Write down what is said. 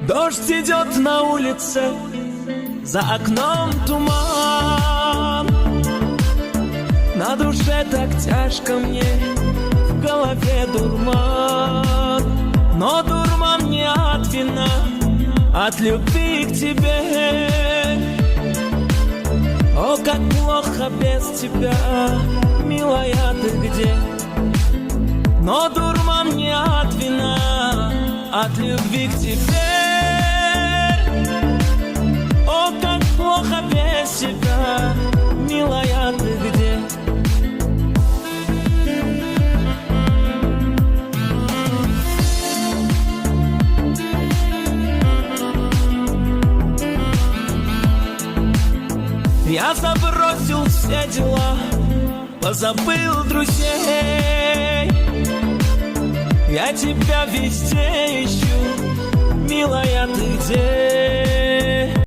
Дождь идет на улице, за окном туман. На душе так тяжко мне, в голове дурман. Но дурман не от вина, от любви к тебе. О, как плохо без тебя, милая, ты где? Но дурман не от вина, от любви к тебе. О, как плохо без тебя, милая, ты где? Я забросил все дела, позабыл друзей. Я тебя везде ищу, милая, ты где?